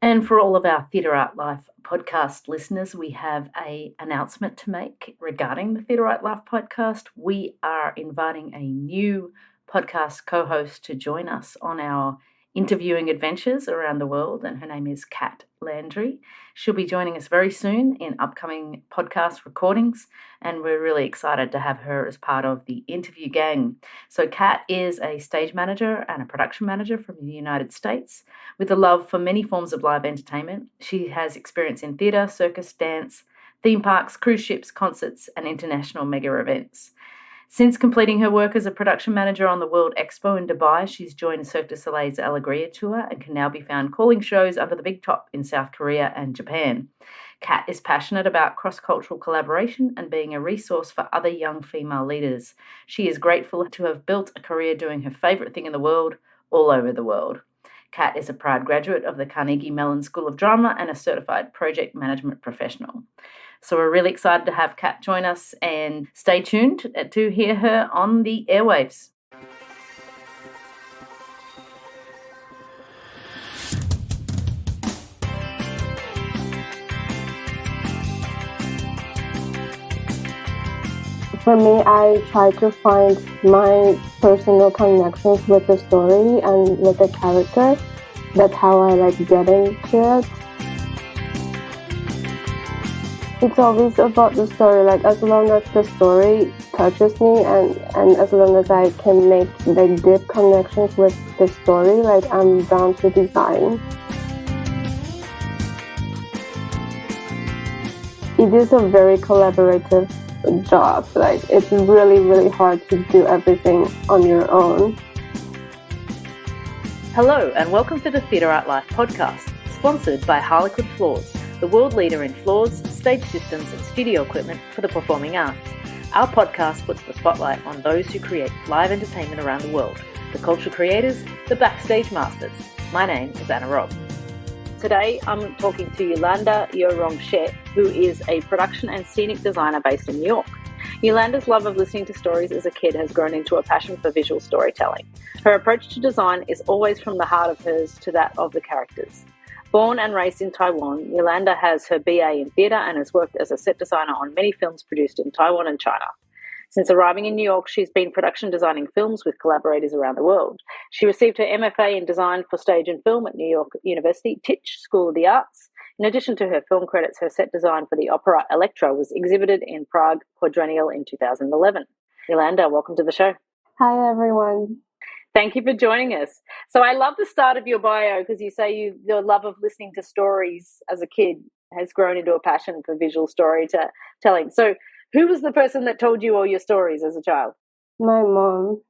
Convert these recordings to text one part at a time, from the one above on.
And for all of our Theatre Art Life podcast listeners, we have an announcement to make regarding the Theatre Art Life podcast. We are inviting a new podcast co-host to join us on our interviewing adventures around the world, and her name is Kat Landry. She'll be joining us very soon in upcoming podcast recordings, and we're really excited to have her as part of the interview gang. So Kat is a stage manager and a production manager from the United States. With a love for many forms of live entertainment, she has experience in theatre, circus, dance, theme parks, cruise ships, concerts, and international mega events. Since completing her work as a production manager on the World Expo in Dubai, she's joined Cirque du Soleil's Alegria tour and can now be found calling shows under the big top in South Korea and Japan. Kat is passionate about cross-cultural collaboration and being a resource for other young female leaders. She is grateful to have built a career doing her favourite thing in the world, all over the world. Kat is a proud graduate of the Carnegie Mellon School of Drama and a certified project management professional. So we're really excited to have Kat join us, and stay tuned to hear her on the airwaves. For me, I try to find my personal connections with the story and with the character. That's how I get into it. It's always about the story, as long as the story touches me and as long as I can make deep connections with the story, I'm down to design. It is a very collaborative job. It's really, really hard to do everything on your own. Hello, and welcome to the Theatre Art Life podcast, sponsored by Harlequin Floors, the world leader in floors, stage systems, and studio equipment for the performing arts. Our podcast puts the spotlight on those who create live entertainment around the world, the cultural creators, the backstage masters. My name is Anna Robb. Today, I'm talking to Yulanda Yo-Rong Shieh, who is a production and scenic designer based in New York. Yulanda's love of listening to stories as a kid has grown into a passion for visual storytelling. Her approach to design is always from the heart of hers to that of the characters. Born and raised in Taiwan, Yulanda has her BA in theatre and has worked as a set designer on many films produced in Taiwan and China. Since arriving in New York, she's been production designing films with collaborators around the world. She received her MFA in Design for Stage and Film at New York University Tisch School of the Arts. In addition to her film credits, her set design for the opera Elektra was exhibited in Prague Quadrennial in 2011. Yulanda, welcome to the show. Hi, everyone. Thank you for joining us. So I love the start of your bio because you say your love of listening to stories as a kid has grown into a passion for visual storytelling. So who was the person that told you all your stories as a child? My mom.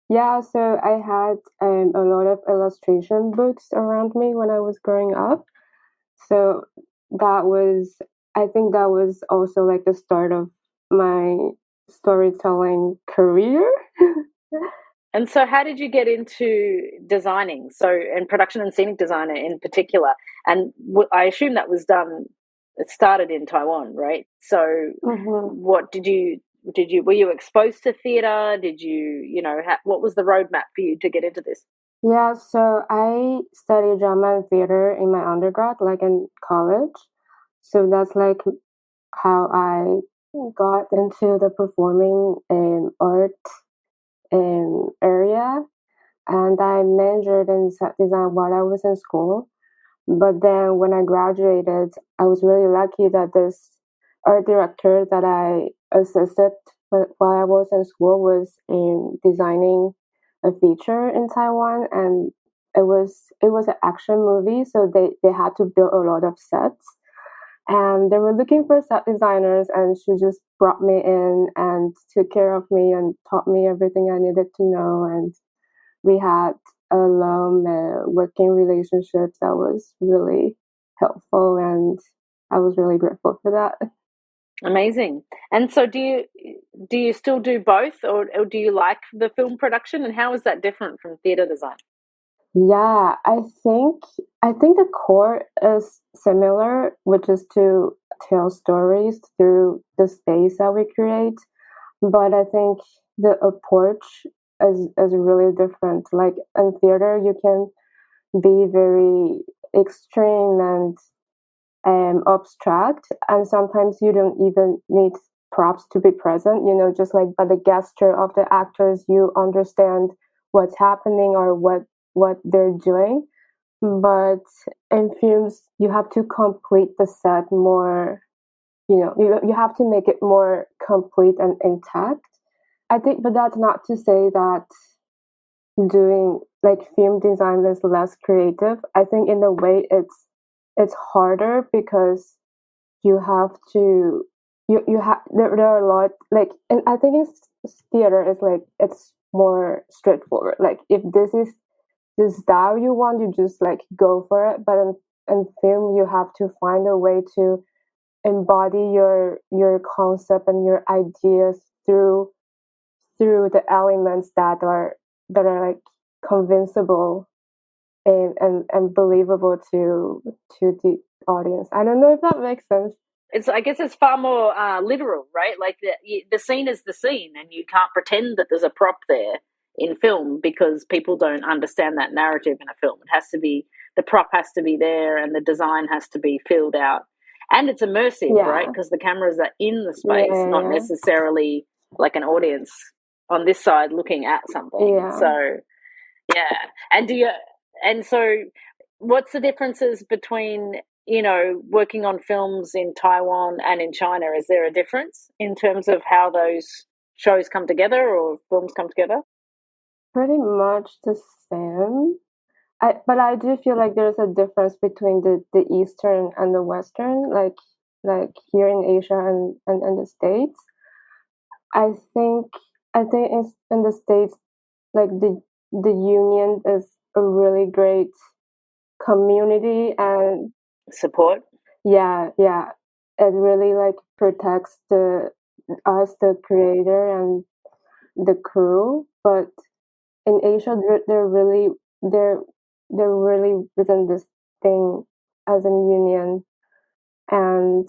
Yeah, so I had a lot of illustration books around me when I was growing up. So I think that was also the start of my storytelling career. And so how did you get into designing? And production and scenic designer in particular. And I assume that was it started in Taiwan, right? So What were you exposed to theatre? What was the roadmap for you to get into this? Yeah, so I studied drama and theater in my undergrad, in college. So that's how I got into the performing art area. And I majored in set design while I was in school. But then when I graduated, I was really lucky that this art director that I assisted while I was in school was designing a feature in Taiwan, and it was an action movie, so they had to build a lot of sets, and they were looking for set designers, and she just brought me in and took care of me and taught me everything I needed to know, and we had a long working relationship that was really helpful, and I was really grateful for that. Amazing. And so do you still do both, or do you like the film production, and how is that different from theatre design? Yeah, I think the core is similar, which is to tell stories through the space that we create. But I think the approach is really different. In theater, you can be very extreme and abstract, and sometimes you don't even need props to be present, just like by the gesture of the actors you understand what's happening or what they're doing. But in films you have to complete the set more, you have to make it more complete and intact, I think. But that's not to say that doing like film design is less creative. I think in a way it's harder because you have to you have there are a lot, like, and I think it's theater is like it's more straightforward. Like if this is the style you want, you just like go for it. But in film you have to find a way to embody your concept and your ideas through the elements that are like convincible and believable to the audience. I don't know if that makes sense. I guess it's far more literal, right? Like the scene is the scene, and you can't pretend that there's a prop there in film because people don't understand that narrative in a film. It has to be, the prop has to be there, and the design has to be filled out, and it's immersive, right? Because the cameras are in the space, not necessarily like an audience on this side looking at something. So and so what's the differences between working on films in Taiwan and in China? Is there a difference in terms of how those shows come together or films come together? Pretty much the same. But I do feel like there's a difference between the Eastern and the Western, like here in Asia and the States. I think in the States, like the union is a really great community and support. Yeah. It really like protects the creator and the crew. But in Asia, they're really within this thing as a union, and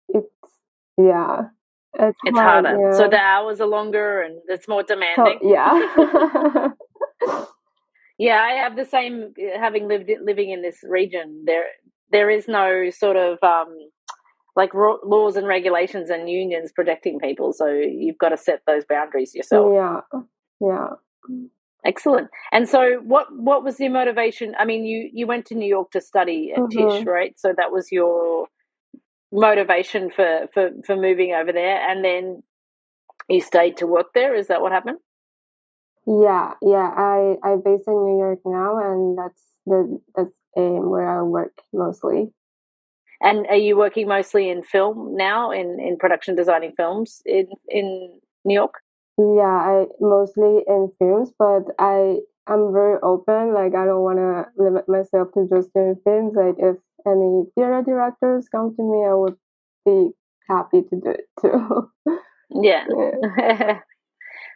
it's it's hard, harder. So the hours are longer and it's more demanding. Yeah, I have the same. Having living in this region, there is no sort of like laws and regulations and unions protecting people. So you've got to set those boundaries yourself. Yeah. Excellent. And so what was the motivation? I mean, you went to New York to study at Tisch, right? So that was your motivation for moving over there, and then you stayed to work there. Is that what happened? Yeah. I base in New York now, and that's where I work mostly. And are you working mostly in film now, in production designing films in New York? Yeah, I mostly in films, but I'm very open. Like I don't want to limit myself to just doing films. Like if any theater directors come to me, I would be happy to do it too. Yeah.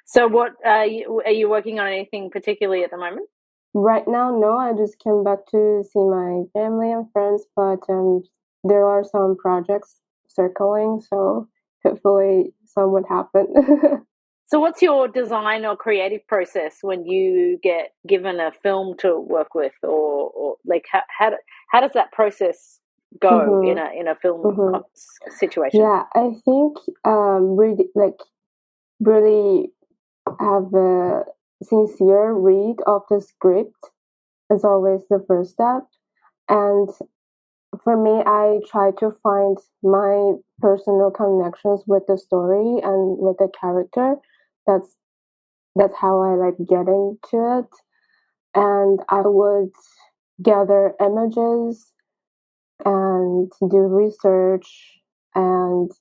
So what are you working on anything particularly at the moment? Right now, no. I just came back to see my family and friends, but there are some projects circling, so hopefully some would happen. So what's your design or creative process when you get given a film to work with, or like how does that process go in a film situation? Yeah, I think really have a sincere read of the script is always the first step. And for me, I try to find my personal connections with the story and with the character. That's how I like getting to it. And I would gather images and do research, and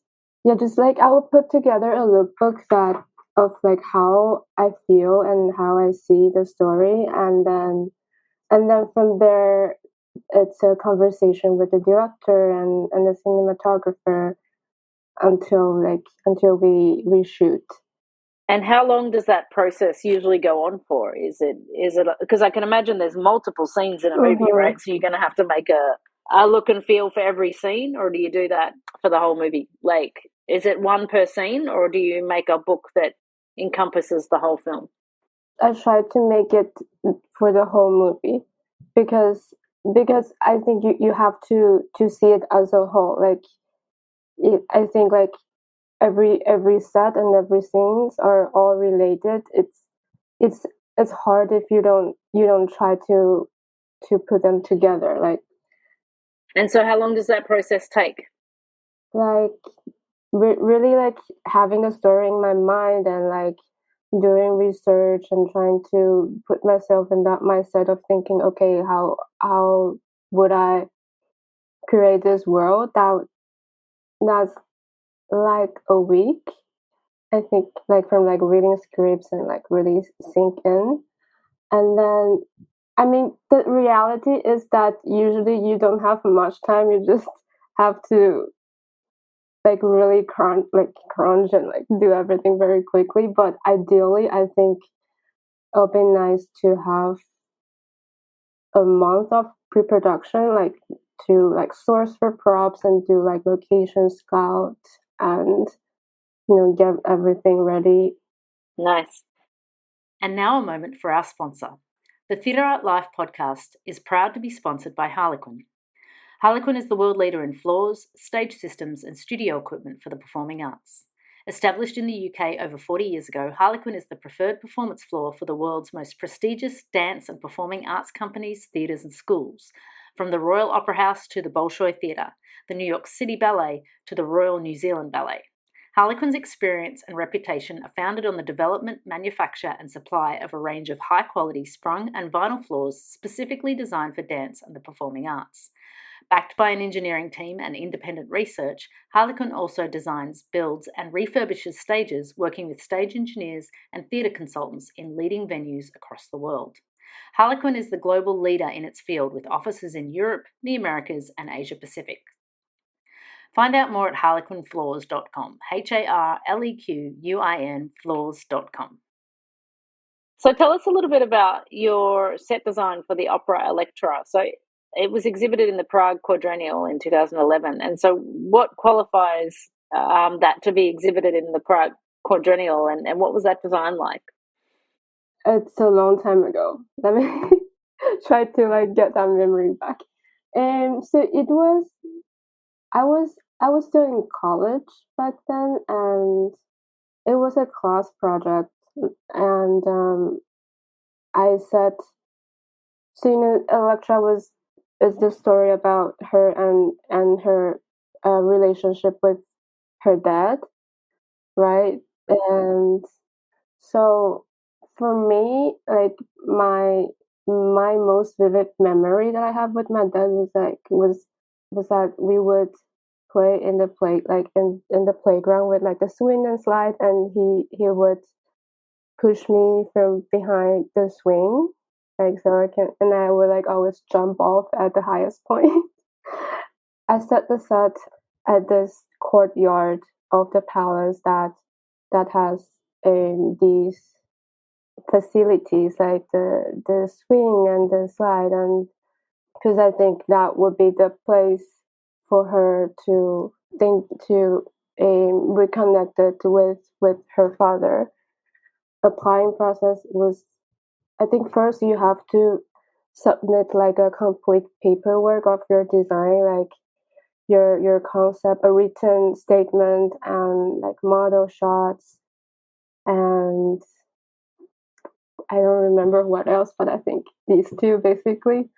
just like I would put together a lookbook that of like how I feel and how I see the story, and then from there it's a conversation with the director and the cinematographer until we shoot. And how long does that process usually go on for? Is it because I can imagine there's multiple scenes in a movie, right? So you're going to have to make a look and feel for every scene, or do you do that for the whole movie? Like, is it one per scene, or do you make a book that encompasses the whole film? I try to make it for the whole movie because because I think you have to see it as a whole. Like I think like every set and every scenes are all related. It's it's hard if you don't try to put them together. And so, how long does that process take? Like really like having a story in my mind and like doing research and trying to put myself in that mindset of thinking, okay, how would I create this world? That's like a week. I think like from like reading scripts and like really sink in. And then I mean the reality is that usually you don't have much time. You just have to like really crunch and like do everything very quickly. But ideally I think it'll be nice to have a month of pre-production, like to like source for props and do like location scout and get everything ready. Nice. And now a moment for our sponsor. The Theatre Art Life podcast is proud to be sponsored by Harlequin. Harlequin is the world leader in floors, stage systems, and studio equipment for the performing arts. Established in the UK over 40 years ago, Harlequin is the preferred performance floor for the world's most prestigious dance and performing arts companies, theatres, and schools, from the Royal Opera House to the Bolshoi Theatre, the New York City Ballet to the Royal New Zealand Ballet. Harlequin's experience and reputation are founded on the development, manufacture, and supply of a range of high-quality sprung and vinyl floors specifically designed for dance and the performing arts. Backed by an engineering team and independent research, Harlequin also designs, builds, and refurbishes stages, working with stage engineers and theatre consultants in leading venues across the world. Harlequin is the global leader in its field with offices in Europe, the Americas, and Asia Pacific. Find out more at harlequinfloors.com, HARLEQUIN floors.com. So tell us a little bit about your set design for the opera Elektra. So it was exhibited in the Prague Quadrennial in 2011. And so what qualifies that to be exhibited in the Prague Quadrennial, and what was that design like? It's a long time ago. Let me try to like get that memory back. So it was I was still in college back then, and it was a class project, and I said, so Elektra is the story about her and her relationship with her dad, right? And so for me, like my most vivid memory that I have with my dad was that we would play in the in the playground with like the swing and slide, and he would push me from behind the swing, like so I can, and I would like always jump off at the highest point. I set the set at this courtyard of the palace that has these facilities like the swing and the slide, and because I think that would be the place for her to think to reconnect it with her father. Applying process was, I think first you have to submit like a complete paperwork of your design, like your concept, a written statement, and like model shots, and I don't remember what else, but I think these two basically.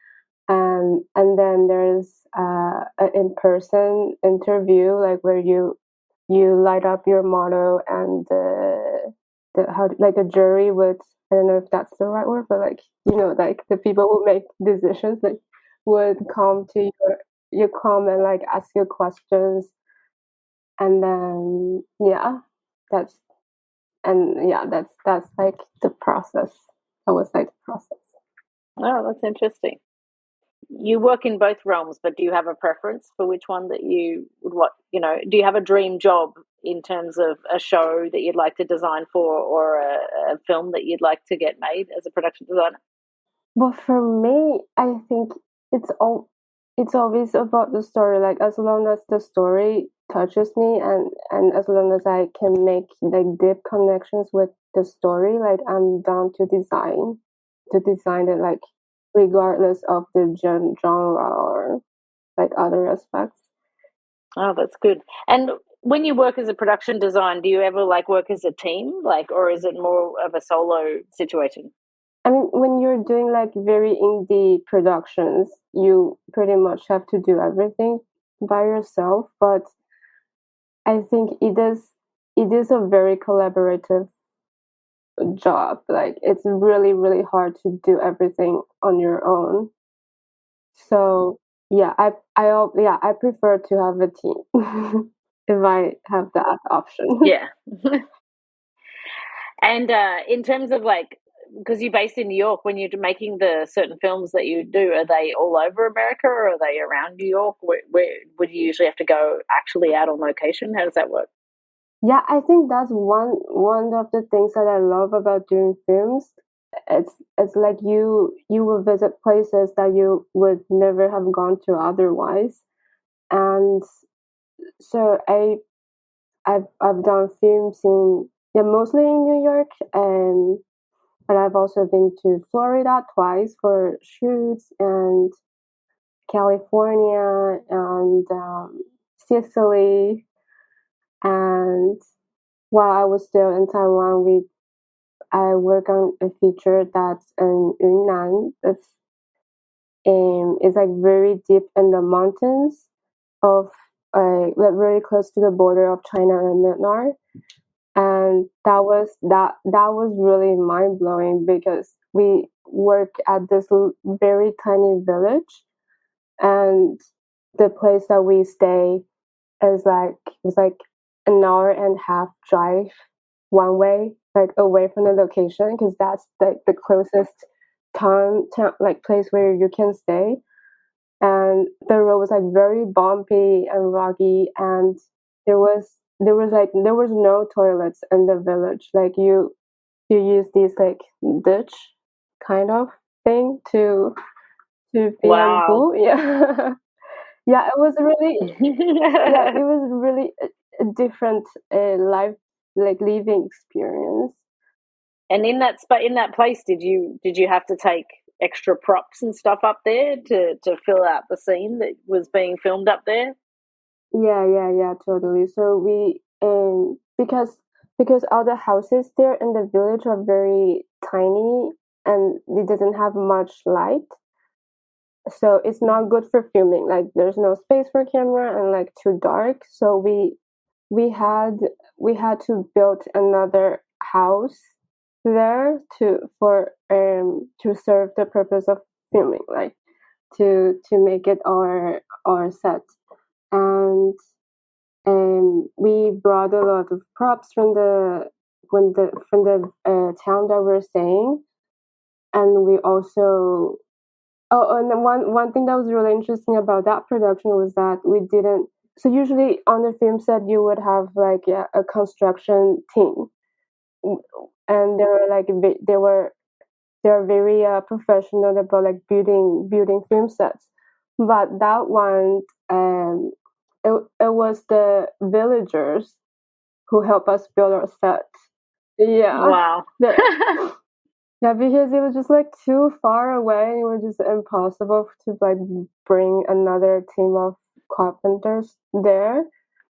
And then there's an in-person interview, like where you light up your model, and the how like a jury would, I don't know if that's the right word, but like like the people who make decisions like would come to you come and like ask you questions, and then that's that's like the process. That was like the process. Oh, that's interesting. You work in both realms, but do you have a preference for which one that you would do you have a dream job in terms of a show that you'd like to design for, or a film that you'd like to get made as a production designer? But for me, I think it's always about the story. Like as long as the story touches me, and as long as I can make like deep connections with the story, like I'm down to design it. Like regardless of the genre or like other aspects. Oh, that's good. And when you work as a production design, do you ever like work as a team, like, or is it more of a solo situation? I mean, when you're doing like very indie productions, you pretty much have to do everything by yourself. But I think it is a very collaborative job. Like it's really, really hard to do everything on your own. So yeah, I prefer to have a team if I have that option. Yeah. And in terms of like, because you're based in New York, when you're making the certain films that you do, are they all over America or are they around New York? Where would you usually have to go actually out on location? How does that work? Yeah, I think that's one of the things that I love about doing films. It's like you will visit places that you would never have gone to otherwise. And so I've done films in, yeah, mostly in New York, but I've also been to Florida twice for shoots, and California, and Sicily. And while I was still in Taiwan, I work on a feature that's in Yunnan. It's like very deep in the mountains of like very close to the border of China and Myanmar. And that was really mind blowing because we work at this very tiny village, and the place that we stay was like an hour and a half drive one way, like away from the location, because that's the closest town like place where you can stay. And the road was like very bumpy and rocky, and there was no toilets in the village. Like you use these like ditch kind of thing to be on Wow. pool. Yeah. Yeah, it was really, yeah, it was really a different life, like living experience. And in that place, did you have to take extra props and stuff up there to fill out the scene that was being filmed up there? Yeah, yeah, yeah, totally. So we because all the houses there in the village are very tiny and it doesn't have much light. So it's not good for filming. Like there's no space for camera and like too dark. So we had we had to build another house there to serve the purpose of filming, like to make it our set. And we brought a lot of props from the town that we're staying. And we also, oh, and then one thing that was really interesting about that production was that we didn't. So usually on the film set you would have like a construction team, and they were like they're very professional about like building film sets. But that one, it was the villagers who helped us build our set. Yeah. Wow. Yeah, because it was just like too far away. It was just impossible to like bring another team of carpenters there.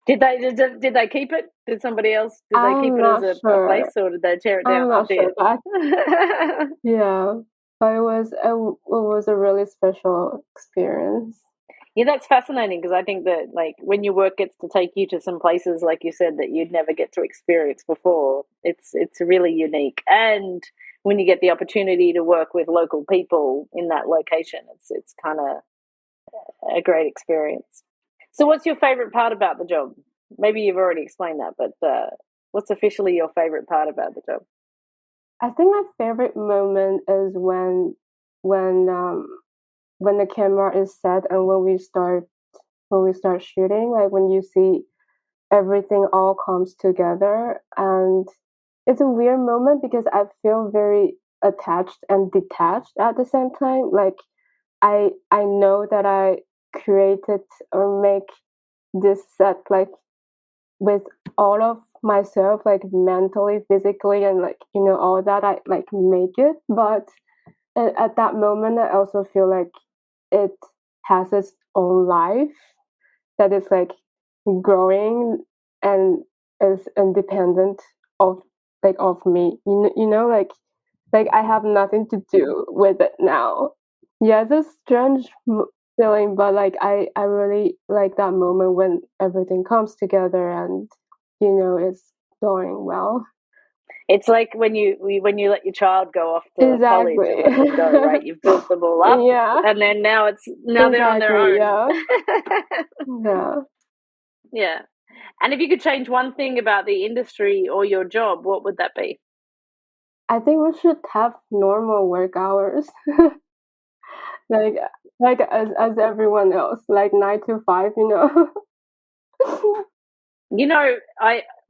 Did they keep it? Did somebody else? Did they keep I'm it as not a sure. place, or did they tear it I'm down up not sure, there? but yeah, but it was a really special experience. Yeah, that's fascinating because I think that like when your work gets to take you to some places, like you said, that you'd never get to experience before, it's really unique. And when you get the opportunity to work with local people in that location, it's kind of a great experience. So, what's your favorite part about the job? Maybe you've already explained that, but what's officially your favorite part about the job? I think my favorite moment is when um when the camera is set and when we start shooting, like when you see everything all comes together. And it's a weird moment because I feel very attached and detached at the same time. Like I know that I created or make this set like with all of myself, like mentally, physically, and like all that. I like make it, but at that moment, I also feel like it has its own life that is like growing and is independent of me. Like I have nothing to do with it now. Yeah, it's a strange feeling, but like I really like that moment when everything comes together and it's going well. It's like when you let your child go off to college and let them go, right? You've built them all up, yeah, and then now they're on their own. Yeah. Yeah. Yeah. And if you could change one thing about the industry or your job, what would that be? I think we should have normal work hours, like as everyone else, like 9 to 5.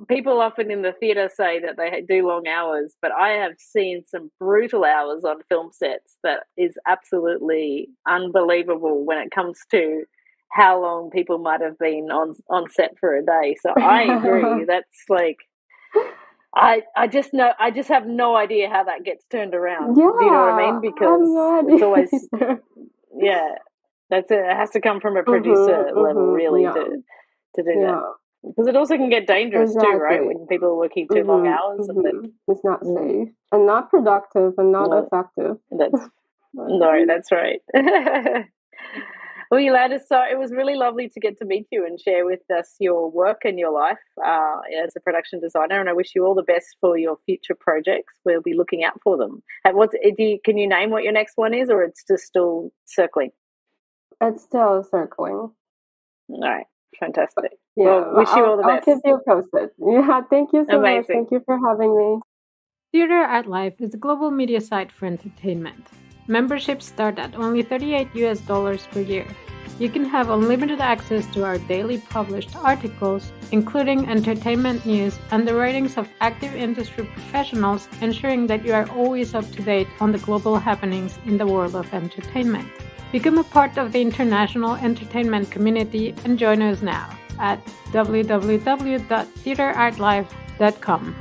People often in the theatre say that they do long hours, but I have seen some brutal hours on film sets that is absolutely unbelievable when it comes to how long people might have been on set for a day. So I agree. That's like, I just have no idea how that gets turned around. Yeah, do you know what I mean? Because it's always, yeah, it has to come from a producer level, really, to do that. Because it also can get dangerous too, right? When people are working too long hours, and it's not safe and not productive and not effective. That's right. Well, Yulanda, so it was really lovely to get to meet you and share with us your work and your life as a production designer. And I wish you all the best for your future projects. We'll be looking out for them. Can you name what your next one is, or it's just still circling? It's still circling. All right. Fantastic. Yeah, well, wish you all the best. I'll keep you posted. Yeah, thank you so much. Thank you for having me. Theater Art Life is a global media site for entertainment. Memberships start at only $38 per year. You can have unlimited access to our daily published articles, including entertainment news and the writings of active industry professionals, ensuring that you are always up to date on the global happenings in the world of entertainment. Become a part of the international entertainment community and join us now at www.theaterartlife.com.